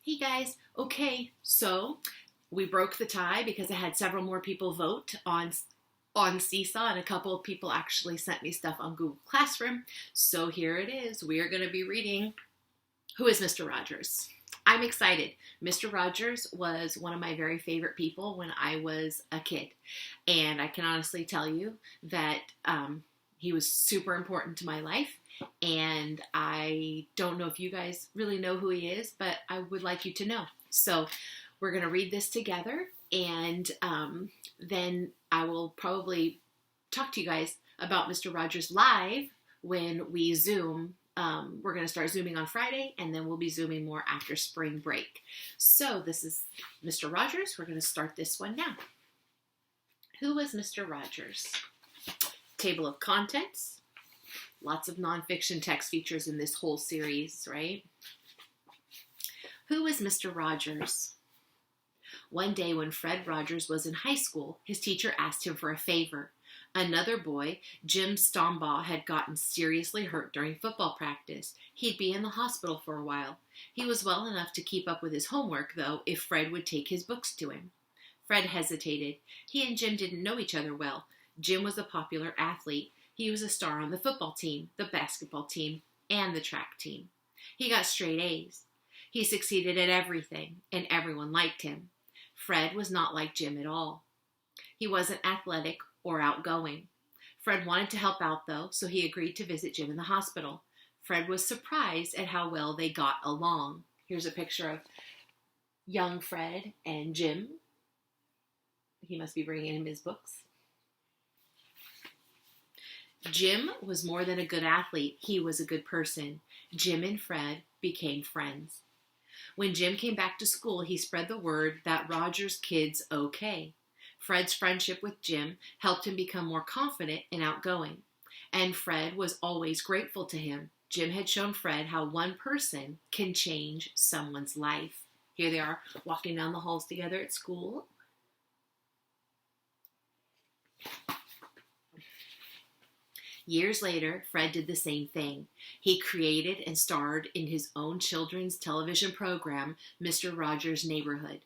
Hey guys, okay, so we broke the tie because I had several more people vote on Seesaw, and a couple of people actually sent me stuff on Google Classroom. So here it is. We are going to be reading Who is Mr. Rogers? I'm excited. Mr. Rogers was one of my very favorite people when I was a kid, and I can honestly tell you that he was super important to my life. And I don't know if you guys really know who he is, but I would like you to know. So we're going to read this together, and then I will probably talk to you guys about Mr. Rogers live when we Zoom. We're going to start Zooming on Friday, and then we'll be Zooming more after spring break. So this is Mr. Rogers. We're going to start this one now. Who was Mr. Rogers? Table of contents. Lots of nonfiction text features in this whole series, right? Who was Mr. Rogers? One day when Fred Rogers was in high school, his teacher asked him for a favor. Another boy, Jim Stombaugh, had gotten seriously hurt during football practice. He'd be in the hospital for a while. He was well enough to keep up with his homework, though, if Fred would take his books to him. Fred hesitated. He and Jim didn't know each other well. Jim was a popular athlete. He was a star on the football team, the basketball team, and the track team. He got straight A's. He succeeded at everything, and everyone liked him. Fred was not like Jim at all. He wasn't athletic or outgoing. Fred wanted to help out, though, so he agreed to visit Jim in the hospital. Fred was surprised at how well they got along. Here's a picture of young Fred and Jim. He must be bringing him his books. Jim was more than a good athlete. He was a good person. Jim and Fred became friends. When Jim came back to school, he spread the word that Rogers' kid's okay. Fred's friendship with Jim helped him become more confident and outgoing. And Fred was always grateful to him. Jim had shown Fred how one person can change someone's life. Here they are walking down the halls together at school. Years later, Fred did the same thing. He created and starred in his own children's television program, Mr. Rogers' Neighborhood.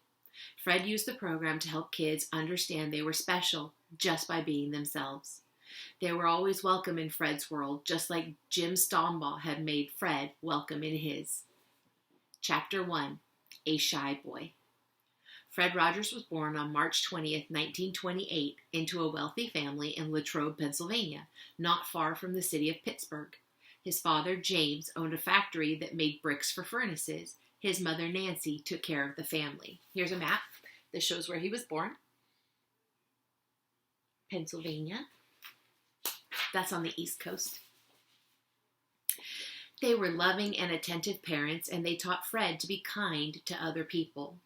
Fred used the program to help kids understand they were special just by being themselves. They were always welcome in Fred's world, just like Jim Stombaugh had made Fred welcome in his. Chapter 1, A Shy Boy. Fred Rogers was born on March 20th, 1928, into a wealthy family in Latrobe, Pennsylvania, not far from the city of Pittsburgh. His father, James, owned a factory that made bricks for furnaces. His mother, Nancy, took care of the family. Here's a map that shows where he was born. Pennsylvania. That's on the East Coast. They were loving and attentive parents, and they taught Fred to be kind to other people.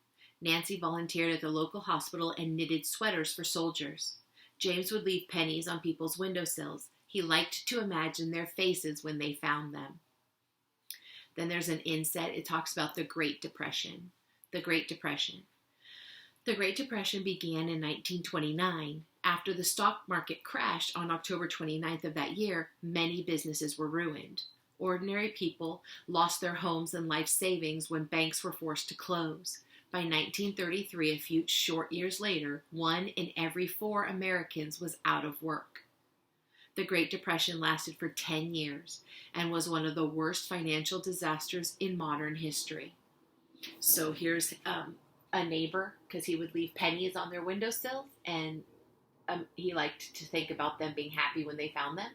Nancy volunteered at the local hospital and knitted sweaters for soldiers. James would leave pennies on people's windowsills. He liked to imagine their faces when they found them. Then there's an inset. It talks about the Great Depression. The Great Depression. The Great Depression began in 1929. After the stock market crashed on October 29th of that year, many businesses were ruined. Ordinary people lost their homes and life savings when banks were forced to close. By 1933, a few short years later, 1 in every 4 Americans was out of work. The Great Depression lasted for 10 years and was one of the worst financial disasters in modern history. So here's a neighbor, because he would leave pennies on their windowsills, and he liked to think about them being happy when they found them.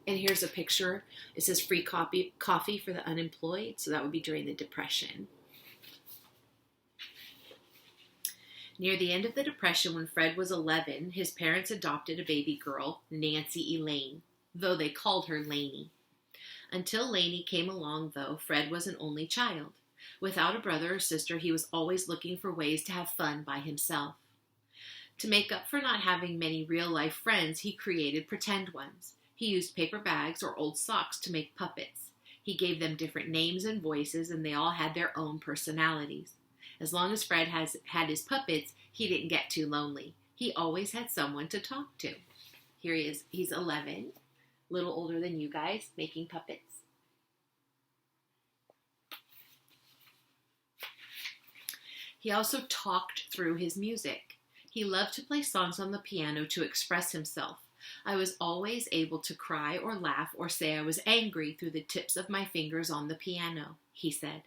And here's a picture. It says free coffee for the unemployed, so that would be during the Depression. Near the end of the Depression, when Fred was 11, his parents adopted a baby girl, Nancy Elaine, though they called her Laney. Until Laney came along, though, Fred was an only child. Without a brother or sister, he was always looking for ways to have fun by himself. To make up for not having many real-life friends, he created pretend ones. He used paper bags or old socks to make puppets. He gave them different names and voices, and they all had their own personalities. As long as Fred had his puppets, he didn't get too lonely. He always had someone to talk to. Here he is. He's 11, a little older than you guys, making puppets. He also talked through his music. He loved to play songs on the piano to express himself. I was always able to cry or laugh or say I was angry through the tips of my fingers on the piano, he said.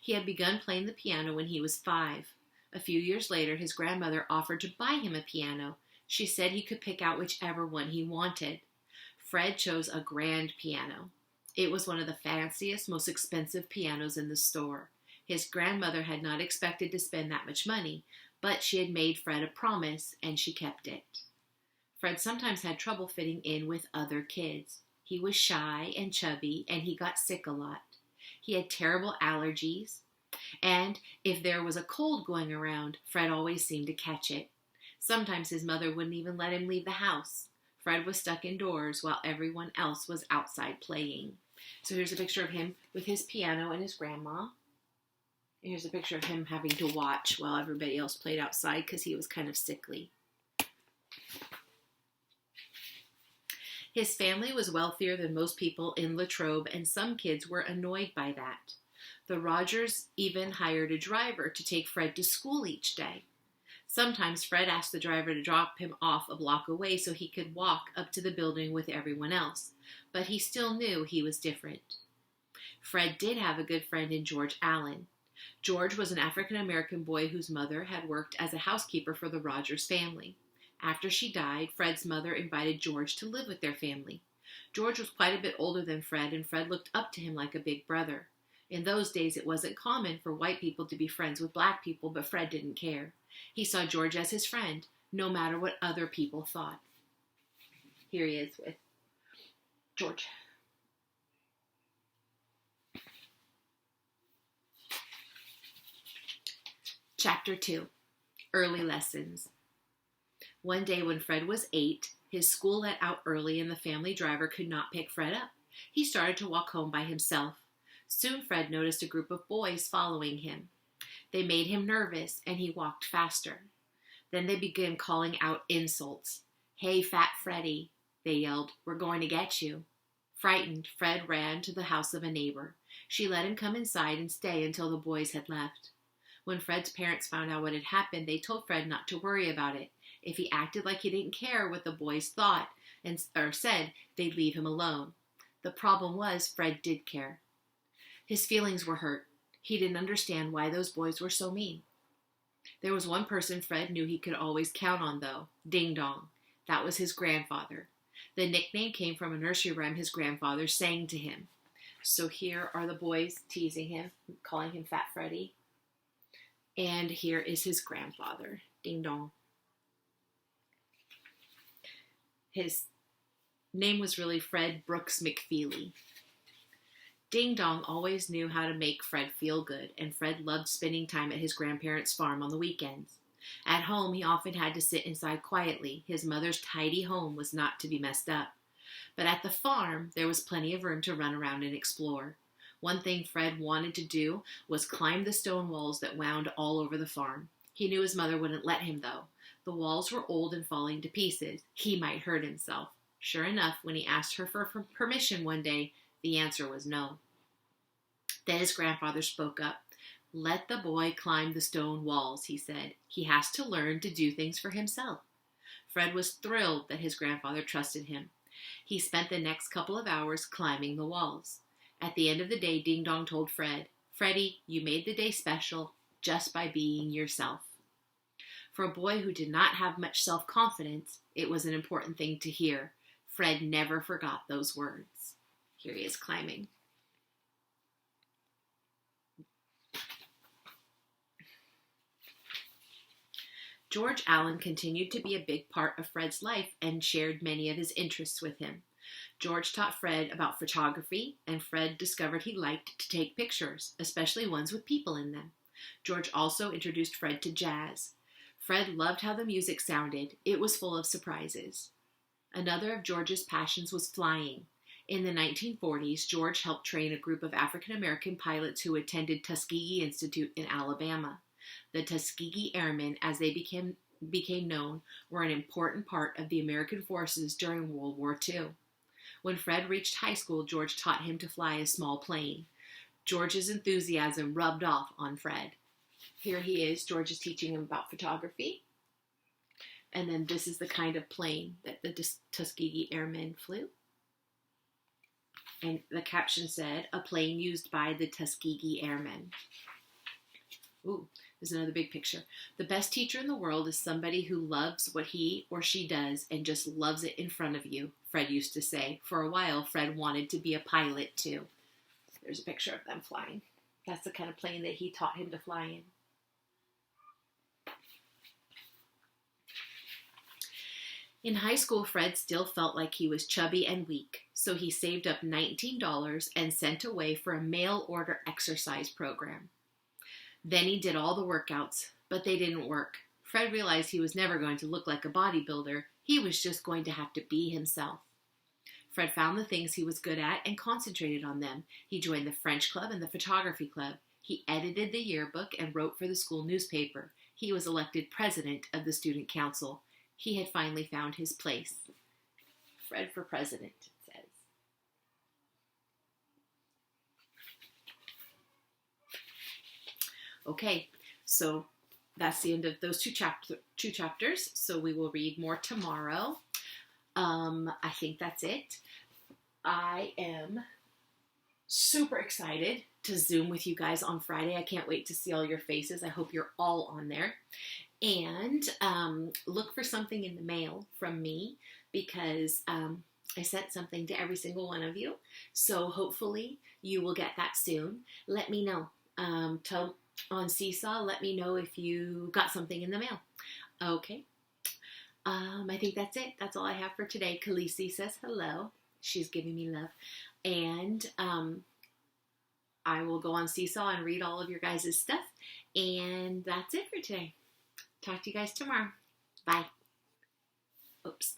He had begun playing the piano when he was 5. A few years later, his grandmother offered to buy him a piano. She said he could pick out whichever one he wanted. Fred chose a grand piano. It was one of the fanciest, most expensive pianos in the store. His grandmother had not expected to spend that much money, but she had made Fred a promise, and she kept it. Fred sometimes had trouble fitting in with other kids. He was shy and chubby, and he got sick a lot. He had terrible allergies, and if there was a cold going around, Fred always seemed to catch it. Sometimes his mother wouldn't even let him leave the house. Fred was stuck indoors while everyone else was outside playing. So here's a picture of him with his piano and his grandma. And here's a picture of him having to watch while everybody else played outside because he was kind of sickly. His family was wealthier than most people in Latrobe, and some kids were annoyed by that. The Rogers even hired a driver to take Fred to school each day. Sometimes Fred asked the driver to drop him off a block away so he could walk up to the building with everyone else, but he still knew he was different. Fred did have a good friend in George Allen. George was an African-American boy whose mother had worked as a housekeeper for the Rogers family. After she died, Fred's mother invited George to live with their family. George was quite a bit older than Fred, and Fred looked up to him like a big brother. In those days, it wasn't common for white people to be friends with black people, but Fred didn't care. He saw George as his friend, no matter what other people thought. Here he is with George. Chapter 2, Early Lessons. One day when Fred was 8, his school let out early and the family driver could not pick Fred up. He started to walk home by himself. Soon Fred noticed a group of boys following him. They made him nervous, and he walked faster. Then they began calling out insults. "Hey, Fat Freddy," they yelled. "We're going to get you." Frightened, Fred ran to the house of a neighbor. She let him come inside and stay until the boys had left. When Fred's parents found out what had happened, they told Fred not to worry about it. If he acted like he didn't care what the boys thought or said, they'd leave him alone. The problem was Fred did care. His feelings were hurt. He didn't understand why those boys were so mean. There was one person Fred knew he could always count on, though. Ding Dong. That was his grandfather. The nickname came from a nursery rhyme his grandfather sang to him. So here are the boys teasing him, calling him Fat Freddy. And here is his grandfather, Ding Dong. His name was really Fred Brooks McFeely. Ding Dong always knew how to make Fred feel good, and Fred loved spending time at his grandparents' farm on the weekends. At home, he often had to sit inside quietly. His mother's tidy home was not to be messed up. But at the farm, there was plenty of room to run around and explore. One thing Fred wanted to do was climb the stone walls that wound all over the farm. He knew his mother wouldn't let him, though. The walls were old and falling to pieces. He might hurt himself. Sure enough, when he asked her for permission one day, the answer was no. Then his grandfather spoke up. "Let the boy climb the stone walls," he said. "He has to learn to do things for himself." Fred was thrilled that his grandfather trusted him. He spent the next couple of hours climbing the walls. At the end of the day, Ding Dong told Fred, "Freddie, you made the day special just by being yourself." For a boy who did not have much self-confidence, it was an important thing to hear. Fred never forgot those words. Here he is climbing. George Allen continued to be a big part of Fred's life and shared many of his interests with him. George taught Fred about photography, and Fred discovered he liked to take pictures, especially ones with people in them. George also introduced Fred to jazz. Fred loved how the music sounded. It was full of surprises. Another of George's passions was flying. In the 1940s, George helped train a group of African-American pilots who attended Tuskegee Institute in Alabama. The Tuskegee Airmen, as they became known, were an important part of the American forces during World War II. When Fred reached high school, George taught him to fly a small plane. George's enthusiasm rubbed off on Fred. Here he is. George is teaching him about photography. And then this is the kind of plane that the Tuskegee Airmen flew. And the caption said, a plane used by the Tuskegee Airmen. Ooh, there's another big picture. The best teacher in the world is somebody who loves what he or she does and just loves it in front of you, Fred used to say. For a while, Fred wanted to be a pilot too. There's a picture of them flying. That's the kind of plane that he taught him to fly in. In high school, Fred still felt like he was chubby and weak, so he saved up $19 and sent away for a mail-order exercise program. Then he did all the workouts, but they didn't work. Fred realized he was never going to look like a bodybuilder. He was just going to have to be himself. Fred found the things he was good at and concentrated on them. He joined the French club and the photography club. He edited the yearbook and wrote for the school newspaper. He was elected president of the student council. He had finally found his place. Fred for president, it says. Okay, so that's the end of those two chapters. So we will read more tomorrow. I think that's it. I am super excited to Zoom with you guys on Friday. I can't wait to see all your faces. I hope you're all on there. And look for something in the mail from me because I sent something to every single one of you. So hopefully you will get that soon. Let me know. On Seesaw, let me know if you got something in the mail. Okay. I think that's it. That's all I have for today. Khaleesi says hello. She's giving me love. And I will go on Seesaw and read all of your guys' stuff. And that's it for today. Talk to you guys tomorrow. Bye. Oops.